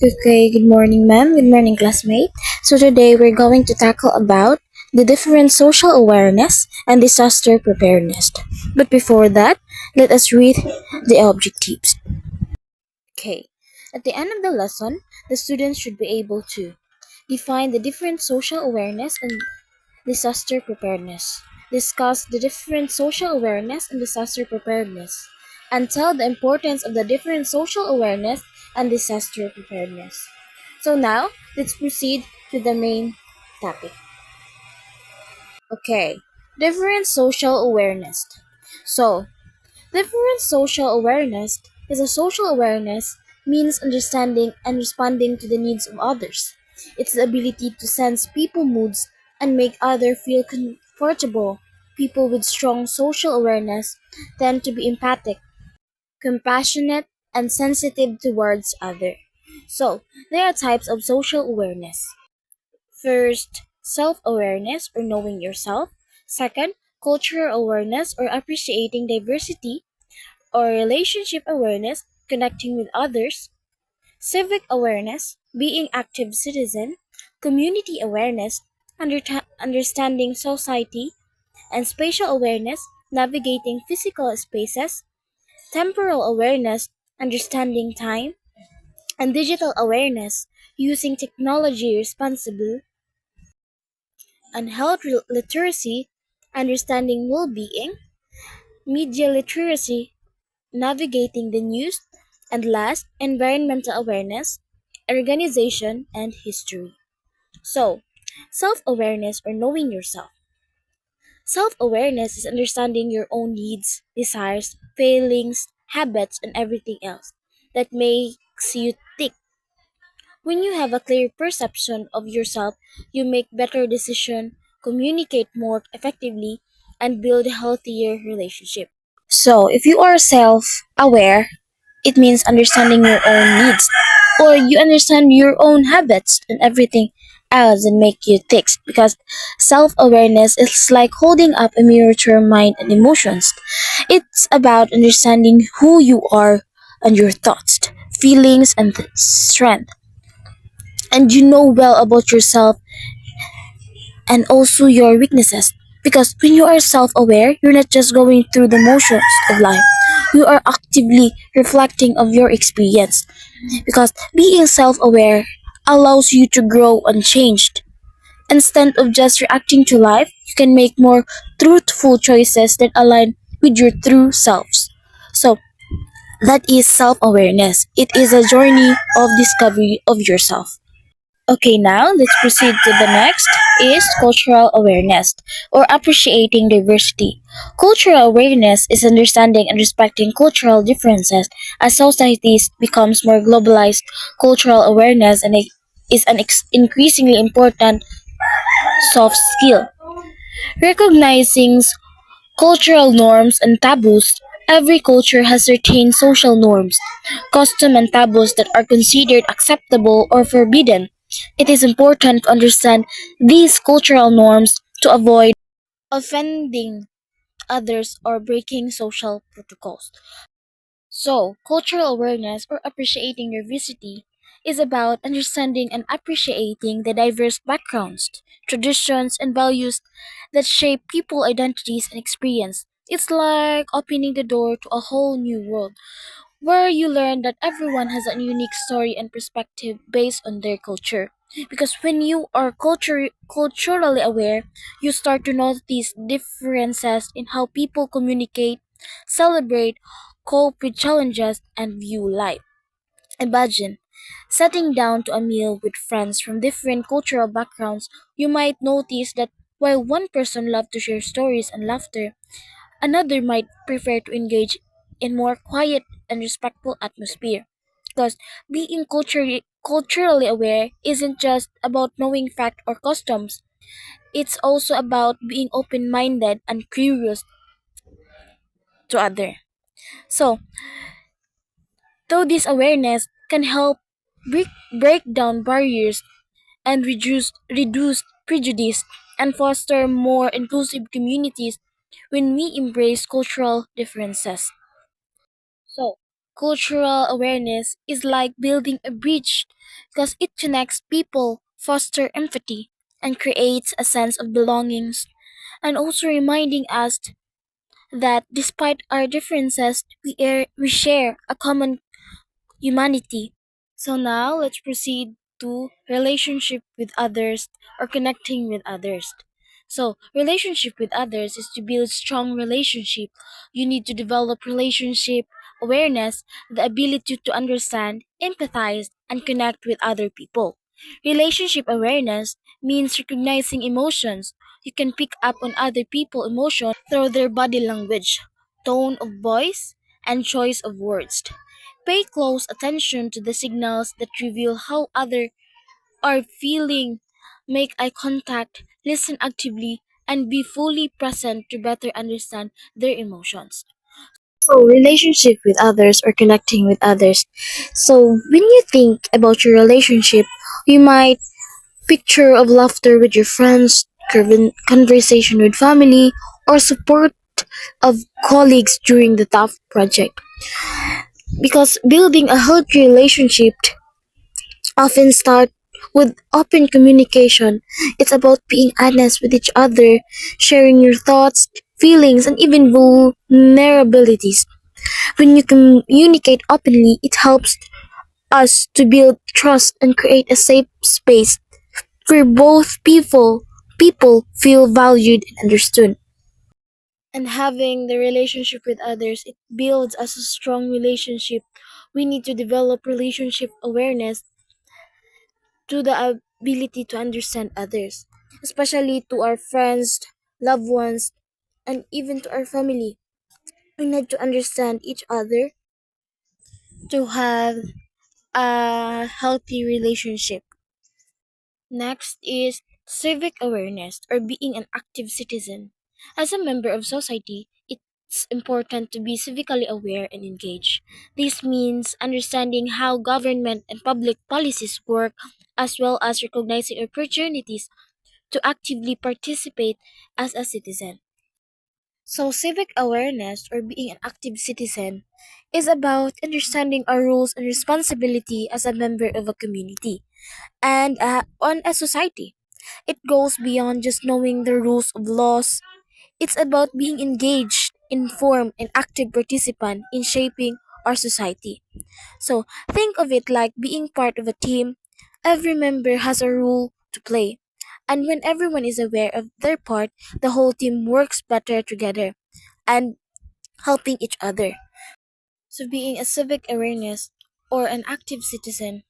Okay, good morning, ma'am. Good morning, classmate. So today we're going to tackle about the different social awareness and disaster preparedness. But before that, let us read the objectives. Okay, at the end of the lesson, the students should be able to define the different social awareness and disaster preparedness, discuss the different social awareness and disaster preparedness, and tell the importance of the different social awareness and disaster preparedness. So now, let's proceed to the main topic. Okay, different social awareness. So, different social awareness is a social awareness means understanding and responding to the needs of others. It's the ability to sense people moods and make others feel comfortable. People with strong social awareness tend to be empathic, compassionate, and sensitive towards others. So, there are types of social awareness. First, self awareness or knowing yourself. Second, cultural awareness or appreciating diversity or relationship awareness, connecting with others, civic awareness, being active citizen, community awareness, understanding society, and spatial awareness, navigating physical spaces, temporal awareness, understanding time, and digital awareness, using technology responsibly, and health literacy, understanding well-being, media literacy, navigating the news, and last, environmental awareness, organization, and history. So, self awareness or knowing yourself. Self awareness is understanding your own needs, desires, feelings, habits, and everything else that makes you tick. When you have a clear perception of yourself, you make better decisions, communicate more effectively, and build a healthier relationship. So, if you are self aware, it means understanding your own needs, or you understand your own habits and everything else and make you tick. Because self awareness is like holding up a mirror to your mind and emotions. It's about understanding who you are and your thoughts, feelings, and strength. And you know well about yourself and also your weaknesses. Because when you are self aware, you're not just going through the motions of life. You are actively reflecting of your experience. Because being self aware allows you to grow unchanged. Instead of just reacting to life, you can make more truthful choices that align with your true selves. So, that is self awareness. It is a journey of discovery of yourself. Okay, now let's proceed to the next is cultural awareness or appreciating diversity. Cultural awareness is understanding and respecting cultural differences as societies becomes more globalized. Cultural awareness and is an increasingly important soft skill. Recognizing cultural norms and taboos. Every culture has certain social norms, customs and taboos that are considered acceptable or forbidden. It is important to understand these cultural norms to avoid offending others or breaking social protocols. So, cultural awareness or appreciating diversity is about understanding and appreciating the diverse backgrounds, traditions, and values that shape people identities and experience. It's like opening the door to a whole new world where you learn that everyone has a unique story and perspective based on their culture. Because when you are culturally aware, you start to notice differences in how people communicate, celebrate, cope with challenges, and view life. Imagine sitting down to a meal with friends from different cultural backgrounds. You might notice that while one person loves to share stories and laughter, another might prefer to engage in more quiet and respectful atmosphere. Because being culturally aware isn't just about knowing fact or customs. It's also about being open-minded and curious to other. So, though this awareness can help break, break down barriers and reduce prejudice and foster more inclusive communities when we embrace cultural differences. So, Cultural awareness is like building a bridge because it connects people, fosters empathy, and creates a sense of belonging, and also reminding us that despite our differences, we share a common humanity. So now let's proceed to relationship with others or connecting with others. So relationship with others is to build strong relationship. You need to develop relationship awareness, the ability to understand, empathize, and connect with other people. Relationship awareness means recognizing emotions. You can pick up on other people's emotions through their body language, tone of voice, and choice of words. Pay close attention to the signals that reveal how others are feeling. Make eye contact, listen actively, and be fully present to better understand their emotions. So, relationship with others or connecting with others. So, when you think about your relationship, you might picture of laughter with your friends, conversation with family, or support of colleagues during the tough project. Because building a healthy relationship often start with open communication. It's about being honest with each other, sharing your thoughts, feelings, and even vulnerabilities. When you communicate openly, it helps us to build trust and create a safe space where both people feel valued and understood. And having the relationship with others, it builds us a strong relationship. We need to develop relationship awareness to the ability to understand others, especially to our friends, loved ones, and even to our family. We need to understand each other to have a healthy relationship. Next is civic awareness or being an active citizen. As a member of society, it's important to be civically aware and engaged. This means understanding how government and public policies work, as well as recognizing opportunities to actively participate as a citizen. So, civic awareness or being an active citizen is about understanding our roles and responsibility as a member of a community and on a society. It goes beyond just knowing the rules of laws. It's about being engaged, informed, and active participant in shaping our society. So think of it like being part of a team. Every member has a role to play. And when everyone is aware of their part, the whole team works better together and helping each other. So being a civic awareness or an active citizen,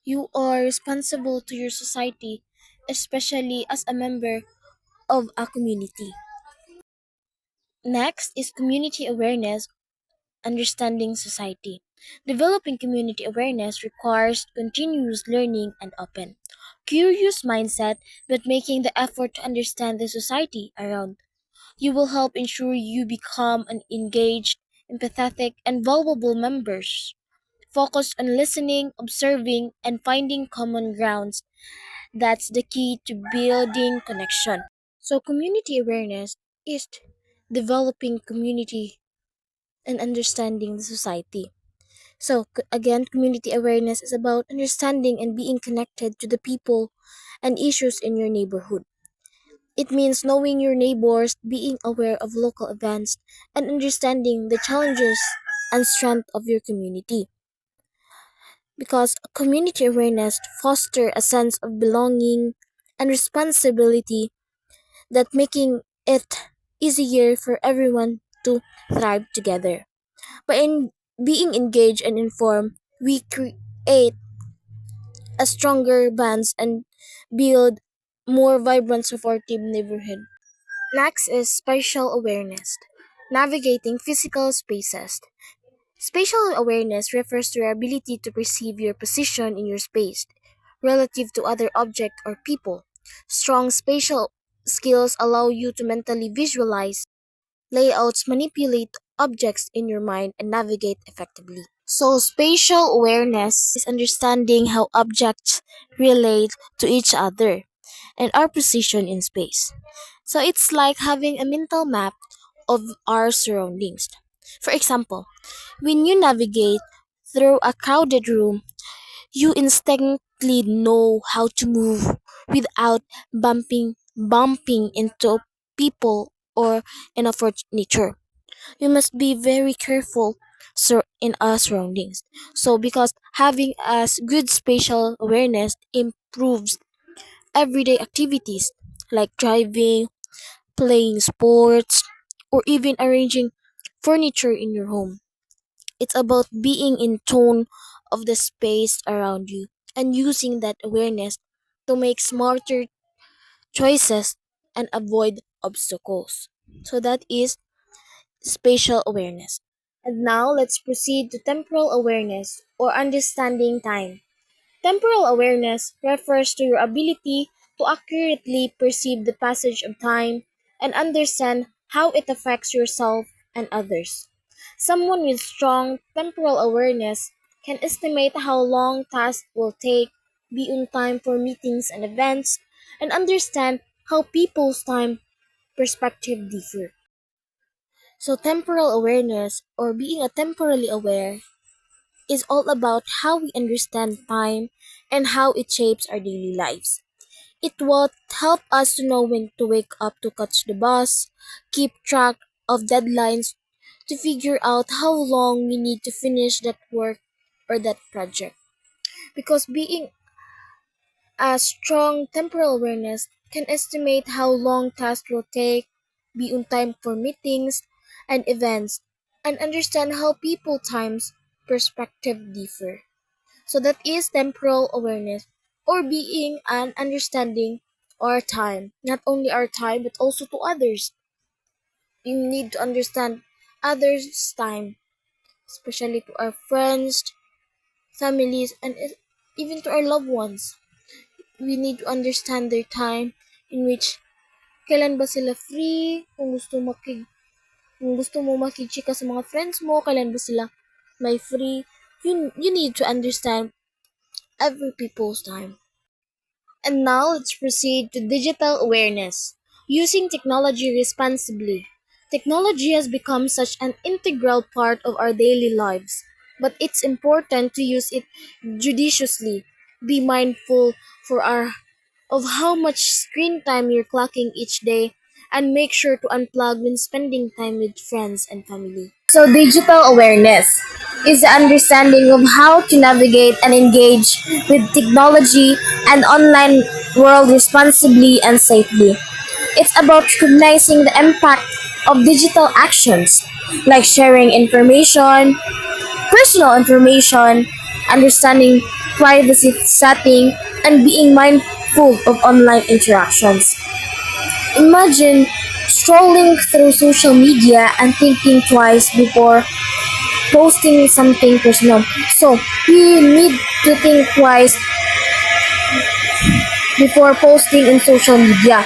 you are responsible to your society, especially as a member of a community. Next is community awareness, understanding society. Developing community awareness requires continuous learning and open, curious mindset, but making the effort to understand the society around. You will help ensure you become an engaged, empathetic, and valuable members. Focus on listening, observing, and finding common grounds. That's the key to building connection. So, community awareness is developing community and understanding the society. So, again, community awareness is about understanding and being connected to the people and issues in your neighborhood. It means knowing your neighbors, being aware of local events, and understanding the challenges and strength of your community. Because community awareness fosters a sense of belonging and responsibility that making it easier for everyone to thrive together. By being engaged and informed, we create a stronger bonds and build more vibrant supportive neighborhood. Next is spatial awareness, navigating physical spaces. Spatial awareness refers to your ability to perceive your position in your space relative to other objects or people. Strong spatial skills allow you to mentally visualize layouts, manipulate objects in your mind, and navigate effectively. So, spatial awareness is understanding how objects relate to each other and our position in space. So, it's like having a mental map of our surroundings. For example, when you navigate through a crowded room, you instinctively know how to move without bumping into people or in a furniture. We must be very careful in our surroundings. So because having as good spatial awareness improves everyday activities like driving, playing sports, or even arranging furniture in your home. It's about being in tone of the space around you and using that awareness to make smarter choices and avoid obstacles. So that is spatial awareness. And now let's proceed to temporal awareness or understanding time. Temporal awareness refers to your ability to accurately perceive the passage of time and understand how it affects yourself and others. Someone with strong temporal awareness can estimate how long tasks will take, be on time for meetings and events, and understand how people's time perspective differ. So temporal awareness or being a temporally aware is all about how we understand time and how it shapes our daily lives. It will help us to know when to wake up to catch the bus, keep track of deadlines, to figure out how long we need to finish that work or that project. Because being a strong temporal awareness can estimate how long tasks will take, be on time for meetings and events, and understand how people times perspective differ. So that is temporal awareness or being an understanding our time, not only our time but also to others. We need to understand others' time, especially to our friends, families, and even to our loved ones. We need to understand their time in which kailan ba sila free, kung gusto mo makichika sa mga friends mo, kailan ba sila may free. You need to understand every people's time. And now let's proceed to digital awareness. Using technology responsibly. Technology has become such an integral part of our daily lives, but it's important to use it judiciously. Be mindful for our of how much screen time you're clocking each day and make sure to unplug when spending time with friends and family. So digital awareness is the understanding of how to navigate and engage with technology and online world responsibly and safely. It's about recognizing the impact of digital actions like sharing information, personal information, understanding privacy setting, and being mindful of online interactions. Imagine strolling through social media and thinking twice before posting something personal. So, we need to think twice before posting in social media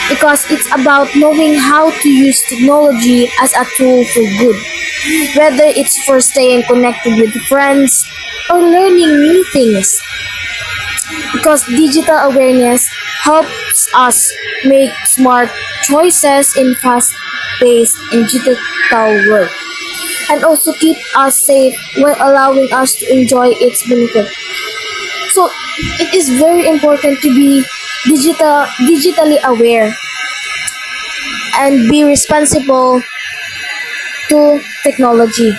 because it's about knowing how to use technology as a tool for good, whether it's for staying connected with friends or learning new things. Because digital awareness helps us make smart choices in fast-paced and digital world and also keep us safe while allowing us to enjoy its benefit. So it is very important to be digitally aware and be responsible to technology.